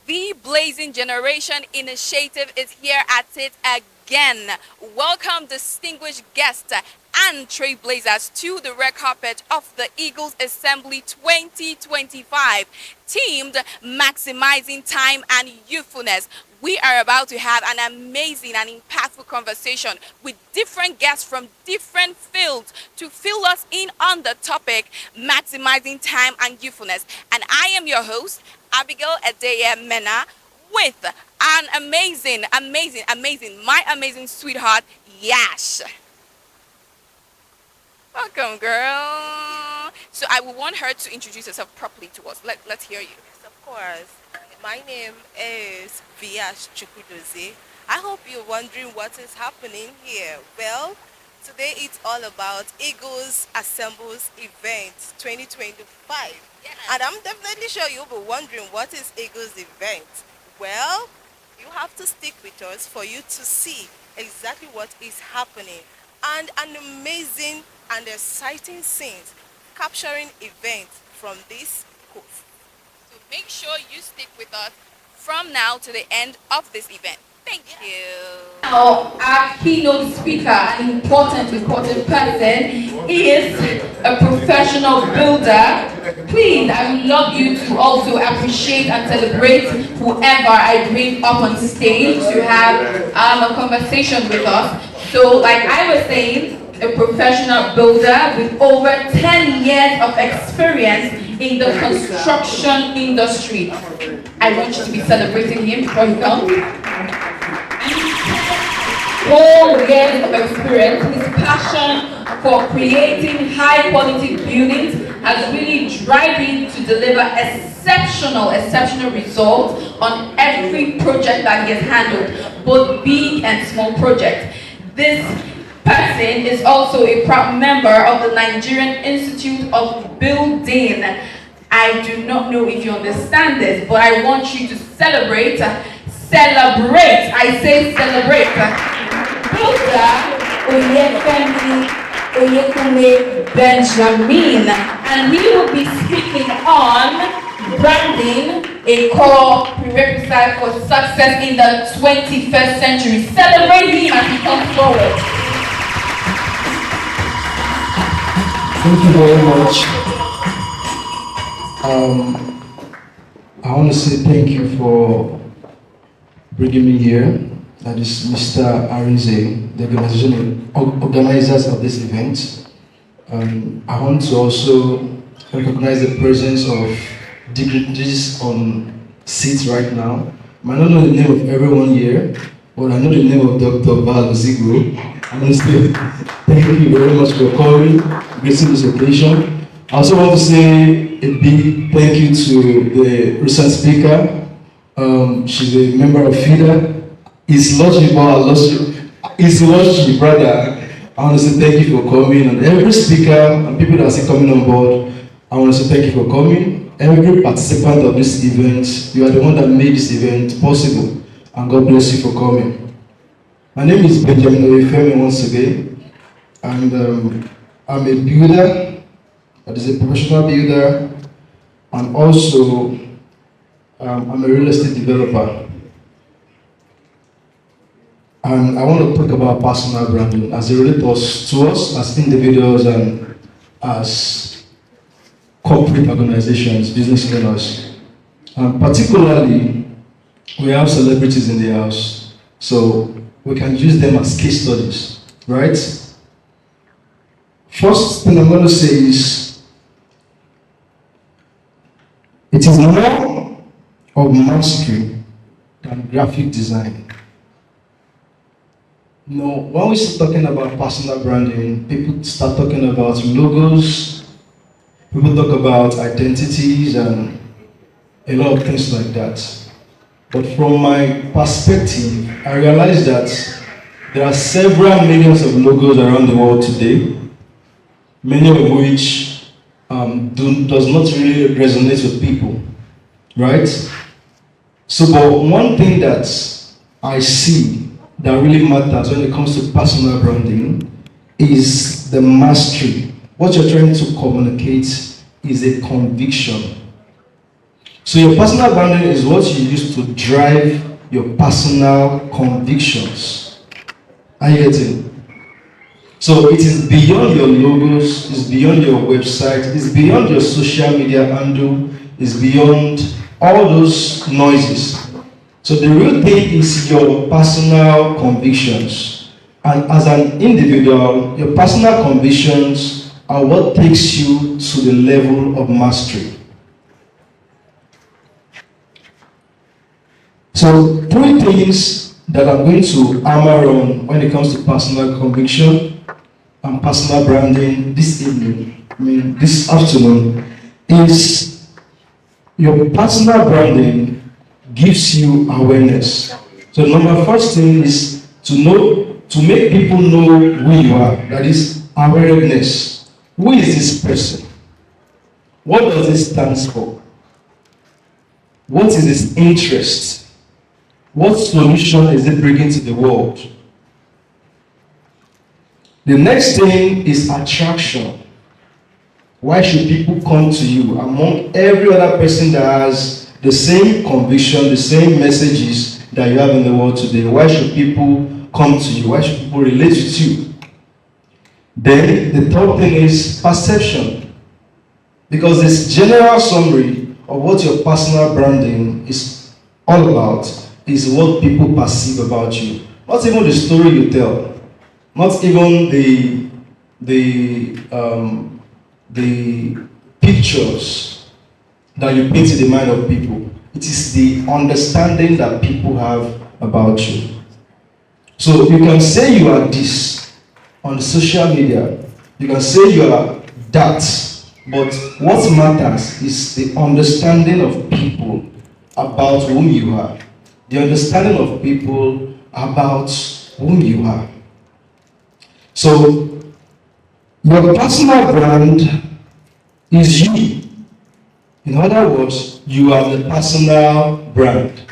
The Blazing Generation initiative is here at it again. Welcome, distinguished guests and trailblazers, to the red carpet of the Eagles Assembly 2025, themed Maximizing Time and Youthfulness. We are about to have an amazing and impactful conversation with different guests from different fields to fill us in on the topic maximizing time and youthfulness. And I am your host, Abigail Adeye Mena, with an amazing, my amazing sweetheart, Yash. Welcome, girl. So I will want her to introduce herself properly to us. Let's hear you. Yes, of course. My name is Viash Chukwudozie. I hope you're wondering what is happening here. Well, today it's all about Eagles Assembles Event 2025. Yes. And I'm definitely sure you'll be wondering what is Eagles Event. Well, you have to stick with us for you to see exactly what is happening and an amazing and exciting scenes capturing events from this coast. So make sure you stick with us from now to the end of this event. Thank you. Now, our keynote speaker, an important person, is a professional builder. Please, I would love you to also appreciate and celebrate whoever I bring up on stage to have a conversation with us. So, like I was saying, a professional builder with over 10 years of experience in the construction industry. I want you to be celebrating him before he comes. 4 years of experience, his passion for creating high quality buildings has really driven him to deliver exceptional results on every project that he has handled, both big and small projects. This person is also a proud member of the Nigerian Institute of Building. I do not know if you understand this, but I want you to celebrate. I say celebrate. Bldr Benjamin, and he will be speaking on branding, a core prerequisite for success in the 21st century. Celebrate him as he comes forward. Thank you very much. I want to say thank you for bringing me here. That is Mr. Arinze, the organizers of this event. I want to also recognize the presence of dignitaries on seats right now. I might not know the name of everyone here, but I know the name of Dr. Val Zigo. I want to say thank you very much for coming, gracing this occasion. I also want to say a big thank you to the recent speaker. She's a member of FIDA. His Lordship, brother. I want to say thank you for coming. And every speaker and people that are still coming on board, I want to say thank you for coming. Every participant of this event, you are the one that made this event possible. And God bless you for coming. My name is Benjamin once again. And I'm a builder, that is a professional builder. And also, I'm a real estate developer. And I want to talk about personal branding as it relates to us as individuals and as corporate organizations, business owners. Particularly, we have celebrities in the house, so we can use them as case studies, right? First thing I'm going to say is, it is more of mastery than graphic design. You know, when we start talking about personal branding, people start talking about logos, people talk about identities and a lot of things like that. But from my perspective, I realize that there are several millions of logos around the world today, many of which does not really resonate with people, right? So, but one thing that I see that really matters when it comes to personal branding is the mastery. What you're trying to communicate is a conviction. So your personal branding is what you use to drive your personal convictions. Are you getting? So it is beyond your logos, it's beyond your website, it's beyond your social media handle, it's beyond all those noises. So the real thing is your personal convictions. And as an individual, your personal convictions are what takes you to the level of mastery. So 3 things that I'm going to hammer on when it comes to personal conviction and personal branding this this afternoon, is your personal branding gives you awareness. So number first thing is to make people know who you are. That is awareness. Who is this person? What does it stand for? What is his interest? What solution is it bringing to the world? The next thing is attraction. Why should people come to you among every other person that has the same conviction, the same messages that you have in the world today? Why should people come to you? Why should people relate with you? Then the third thing is perception. Because this general summary of what your personal branding is all about is what people perceive about you. Not even the story you tell. Not even the pictures that you paint in the mind of people. It is the understanding that people have about you. So you can say you are this on social media. You can say you are that. But what matters is the understanding of people about whom you are. The understanding of people about whom you are. So, your personal brand is you. In other words, you are the personal brand.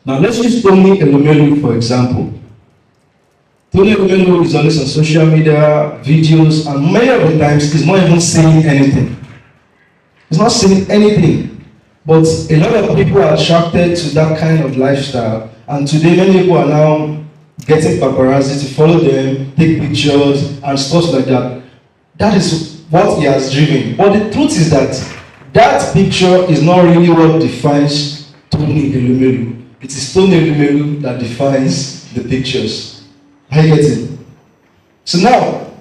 Now, let's use Tony Elumelu, for example. Tony Elumelu is always on social media, videos, and many of the times he's not even saying anything. He's not saying anything. But a lot of people are attracted to that kind of lifestyle. And today, many people are now getting paparazzi to follow them, take pictures, and stuff like that. That is what he has driven. But the truth is that that picture is not really what defines Tony Elumelu. It is Tony Elumelu that defines the pictures. I get it. So now,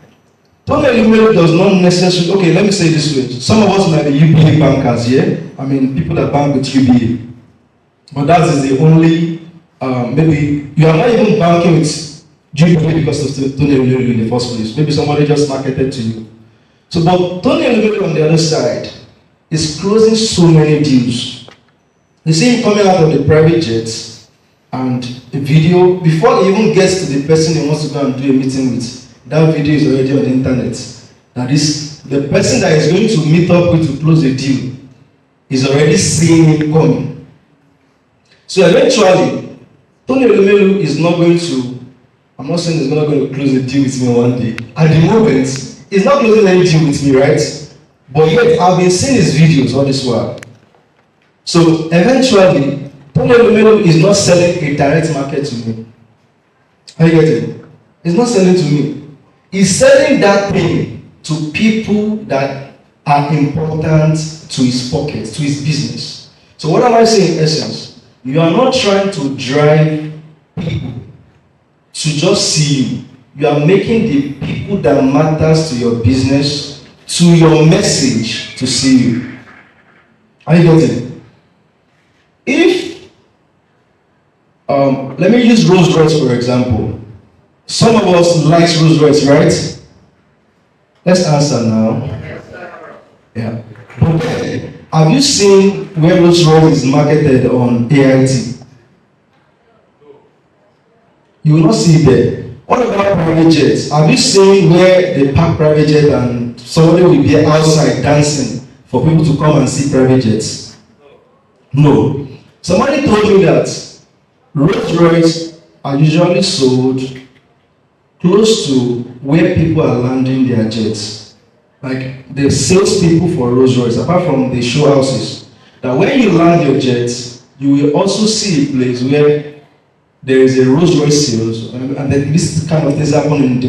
Tony Elumelu does not necessarily, okay, let me say it this way. Some of us might be UBA bankers, yeah? I mean, people that bank with UBA. But that is the only, maybe, you are not even banking with UBA because of Tony Elumelu in the first place. Maybe somebody just marketed to you. So, but Tony Elumelu on the other side is closing so many deals. You see him coming out of the private jets and a video, before he even gets to the person he wants to go and do a meeting with, that video is already on the internet. That is, the person that is going to meet up with to close the deal is already seeing him coming. So eventually, Tony Elumelu is not going to, I'm not saying he's not going to close a deal with me one day. At the moment, he's not closing any deal with me, right? But yet, I've been seeing his videos all this while. So eventually, Tony Elumelu is not selling a direct market to me. Are you getting? He's not selling to me. He's selling that thing to people that are important to his pocket, to his business. So what am I saying in essence? You are not trying to drive people to just see you. You are making the people that matters to your business, to your message, to see you. Are you getting? If, let me use Rolls Royce for example. Some of us like Rolls Royce, right? Let's answer now. Yeah. Okay. Have you seen where Rolls Royce is marketed on AIT? You will not see it there. What about private jets? Have you seen where they park private jet and somebody will be outside dancing for people to come and see private jets? No. Somebody told me that Rolls Royce are usually sold close to where people are landing their jets. Like the salespeople for Rolls Royce, apart from the show houses, that when you land your jet, you will also see a place where there is a Rolls Royce sales, and then this kind of things happen in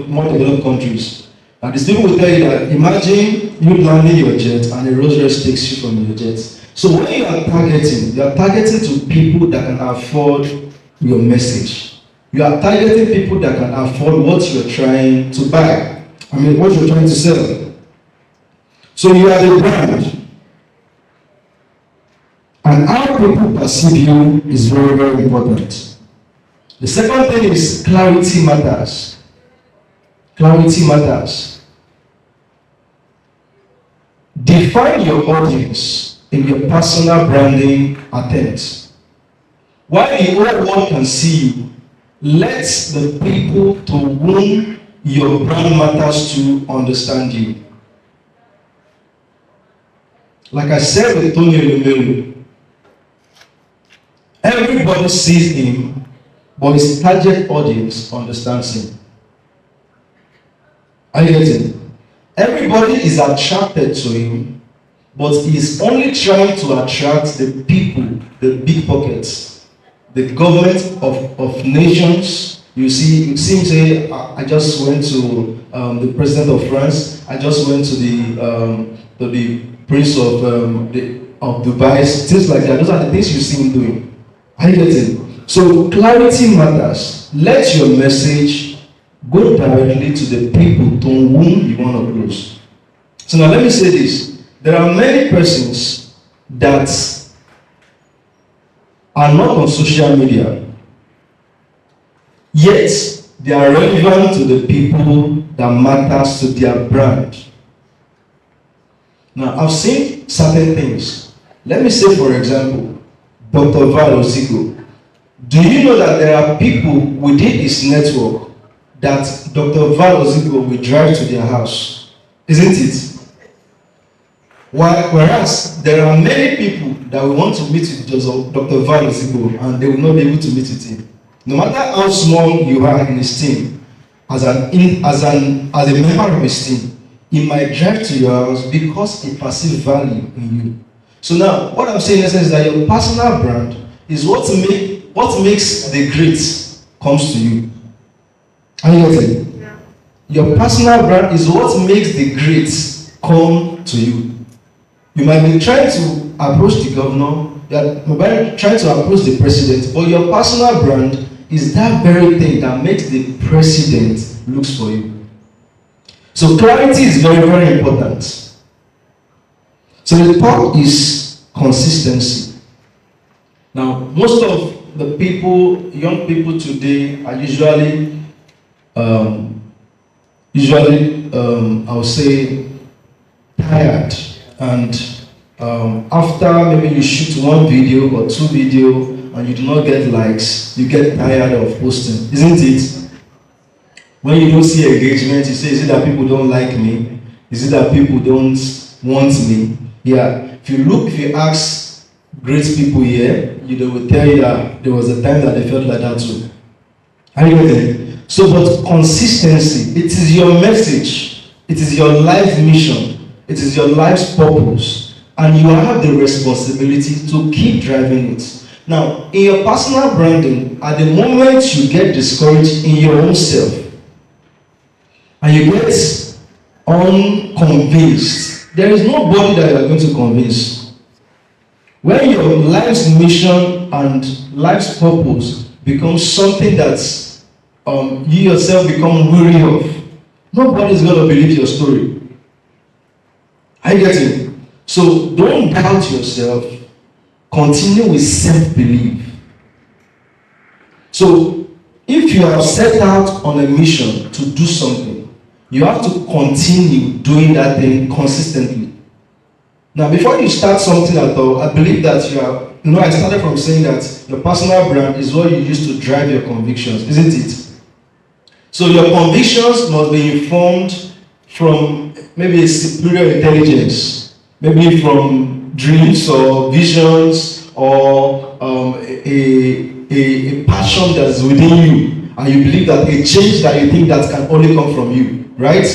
more developed countries. And these people will tell you that imagine you landing your jet and a Rolls Royce takes you from your jet. So when you are targeting to people that can afford your message. You are targeting people that can afford what you're trying to buy. What you're trying to sell. So you are the brand. And how people perceive you is very, very important. The second thing is clarity matters. Clarity matters. Define your audience in your personal branding attempts. While the whole world can see you, let the people to whom your brand matters to understand you. Like I said with Tony Olumelu, everybody sees him, but his target audience understands him. Are you getting? Everybody is attracted to him, but he's only trying to attract the people, the big pockets, the government of nations. You see him say, I just went to the president of France, I just went to the prince of Dubai, things like that. Those are the things you see him doing. Are you getting? So clarity matters. Let your message go directly to the people to whom you want to close. So now let me say this. There are many persons that are not on social media, yet they are relevant to the people that matters to their brand. Now I've seen certain things. Let me say, for example, Dr. Val Ozigo. Do you know that there are people within his network that Dr. Val Ozigo will drive to their house? Isn't it? Whereas there are many people that will want to meet with Dr. Val Ozigo and they will not be able to meet with him. No matter how small you are in his team, as a member of his team, he might drive to your house because he perceives value in you. So now, what I'm saying is that your personal brand is what makes the great comes to you. Are you getting? Yeah. Your personal brand is what makes the great come to you. You might be trying to approach the governor, you might be trying to approach the president, but your personal brand is that very thing that makes the president looks for you. So clarity is very, very important. So the part is consistency. Now, most of the people, young people today are usually I would say tired, and after maybe you shoot one video or two video and you do not get likes, you get tired of posting, isn't it? When you don't see engagement, you say, is it that people don't like me? Is it that people don't want me? Yeah. If you ask great people here, they will tell you that there was a time that they felt like that too. Are you getting? So, but consistency, it is your message, it is your life mission, it is your life's purpose, and you have the responsibility to keep driving it. Now, in your personal branding, at the moment you get discouraged in your own self, and you get unconvinced, there is nobody that you are going to convince. When your life's mission and life's purpose becomes something that you yourself become weary of, nobody is going to believe your story. Are you getting? So don't doubt yourself. Continue with self-belief. So if you have set out on a mission to do something, you have to continue doing that thing consistently. Now, before you start something at all, I believe that I started from saying that your personal brand is what you use to drive your convictions, isn't it? So your convictions must be informed from maybe a superior intelligence, maybe from dreams or visions or a passion that's within you, and you believe that a change that you think that can only come from you, right?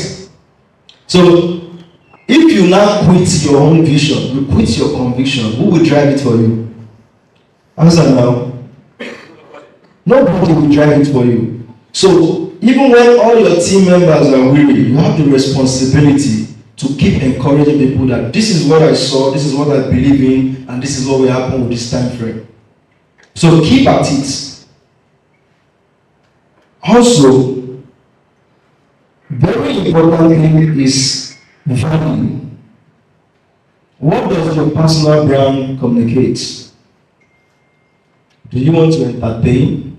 So If you now quit your own vision, you quit your conviction, who will drive it for you? Answer now. Nobody will drive it for you. So even when all your team members are weary, you have the responsibility to keep encouraging people that this is what I saw, this is what I believe in, and this is what will happen with this time frame. So keep at it. Also, very important thing is value. What does your personal brand communicate? Do you want to entertain?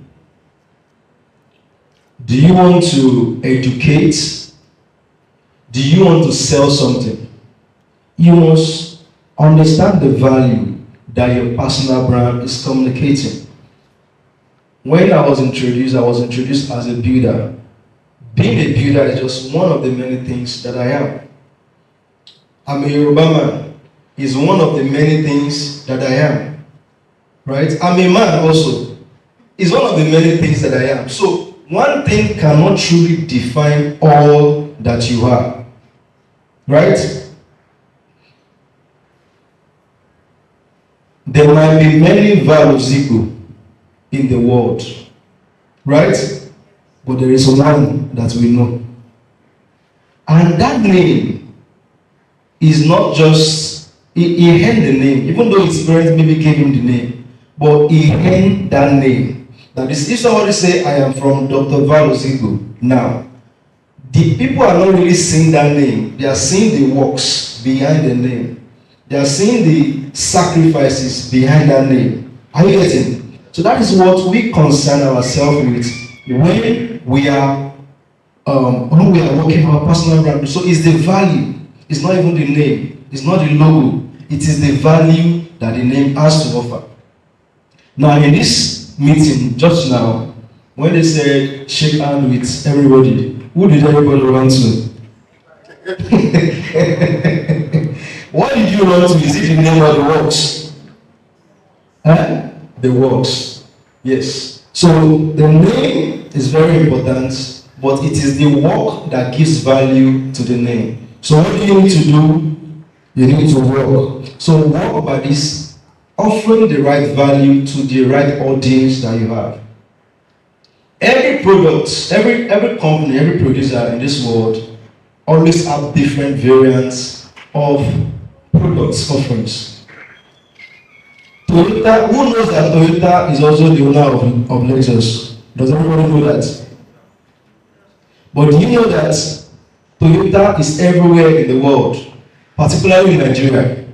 Do you want to educate? Do you want to sell something? You must understand the value that your personal brand is communicating. When I was introduced as a builder. Being a builder is just one of the many things that I am. I'm a Yoruba man. Is one of the many things that I am. Right? I'm a man also. Is one of the many things that I am. So one thing cannot truly define all that you are. Right? There might be many Valosigo in the world. Right? But there is one that we know. And that name is not just, he earned the name, even though his parents maybe gave him the name, but he earned that name. That is, if somebody say, I am from Dr. Valosigo, now, the people are not really seeing that name. They are seeing the works behind the name. They are seeing the sacrifices behind that name. Are you getting? So that is what we concern ourselves with when we are working our personal brand. So it's the value. It's not even the name. It's not the logo. It is the value that the name has to offer. Now in this meeting just now, when they said shake hands with everybody, who did everybody run to? What did you run to? Is it the name of the works? Huh? The works. Yes. So the name is very important, but it is the work that gives value to the name. So what do you need to do? You need to work. So work by this, offering the right value to the right audience that you have. Every product, every company, every producer in this world always have different variants of products offerings. Toyota, who knows that Toyota is also the owner of Lexus? Does everybody know that? But do you know that Toyota is everywhere in the world, particularly in Nigeria?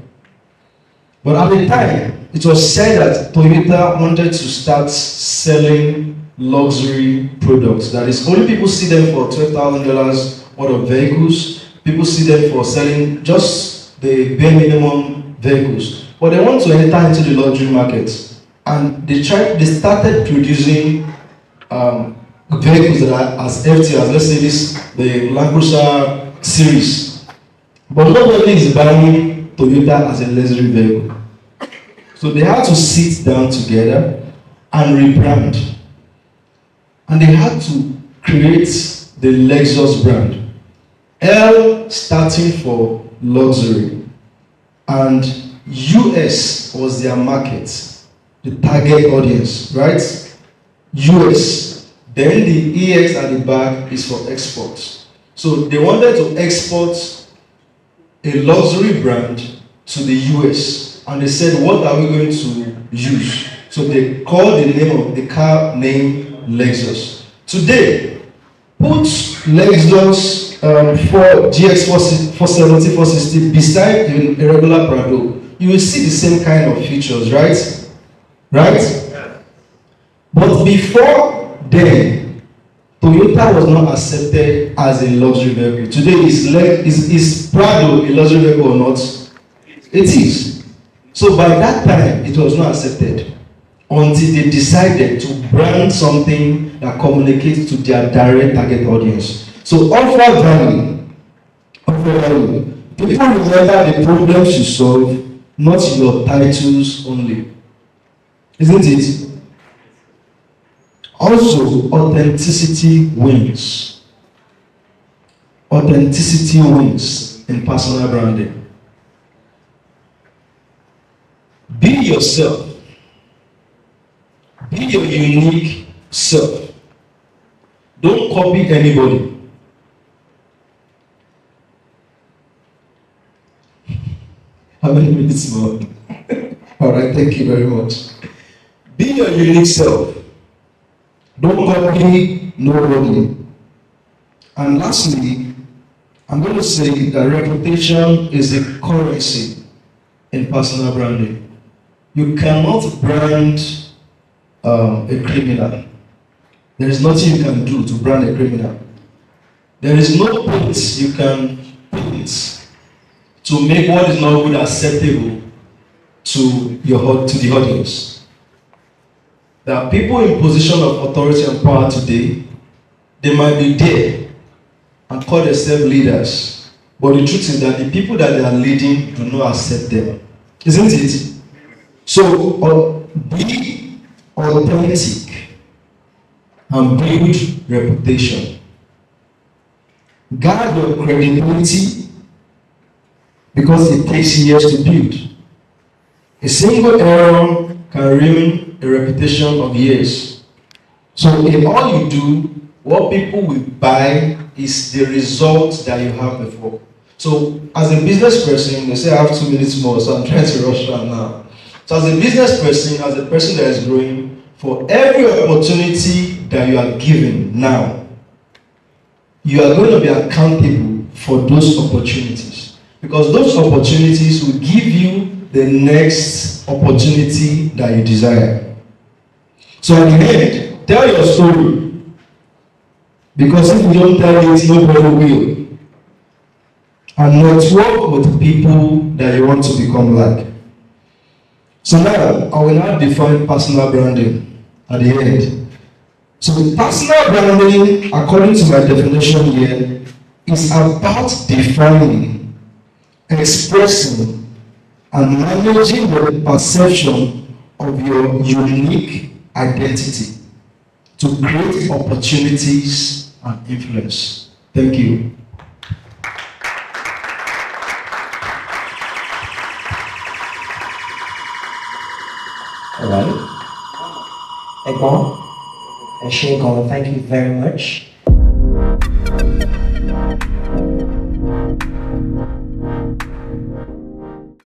But at the time, it was said that Toyota wanted to start selling luxury products. That is, only people see them for $12,000 worth of vehicles. People see them for selling just the bare minimum vehicles. But they want to enter into the luxury market. And they started producing vehicles that are as hefty as, let's say, the Land Cruiser series. But nobody is buying Toyota as a luxury vehicle. So they had to sit down together and rebrand. And they had to create the Lexus brand. L starting for luxury. And US was their market, the target audience, right? US. Then the EX at the back is for exports. So they wanted to export a luxury brand to the US. And they said, what are we going to use? So they called the name of the car name Lexus. Today, put Lexus for GX 470, 460 beside a regular Prado. You will see the same kind of features, right? Right? But before then, Toyota was not accepted as a luxury vehicle. Today, is Prado a luxury vehicle or not? It is. So by that time, it was not accepted until they decided to brand something that communicates to their direct target audience. So offer value. Offer value. People remember the problems you solve, not your titles only. Isn't it? Also, authenticity wins. Authenticity wins in personal branding. Be yourself. Be your unique self. Don't copy anybody. How many minutes more? All right, thank you very much. Be your unique self. Don't copy nobody. And lastly, I'm going to say that reputation is a currency in personal branding. You cannot brand a criminal. There is nothing you can do to brand a criminal. There is no point you can put to make what is not good acceptable to the audience. There are people in position of authority and power today. They might be there and call themselves leaders, but the truth is that the people that they are leading do not accept them, isn't it? So be authentic and build reputation. Guard your credibility because it takes years to build. A single error can ruin a reputation of years. So in all you do, what people will buy is the results that you have before. So as a business person, they say I have 2 minutes more, so I'm trying to rush around now. So as a business person, as a person that is growing, for every opportunity that you are given now, you are going to be accountable for those opportunities. Because those opportunities will give you the next opportunity that you desire. So at the end, tell your story. Because if you don't tell it, nobody will. And network with people that you want to become like. So now, I will now define personal branding at the end. So personal branding, according to my definition here, is about defining, expressing, and managing the perception of your unique identity to create opportunities and influence. Thank you. All right. Egbon and Shegon, thank you very much.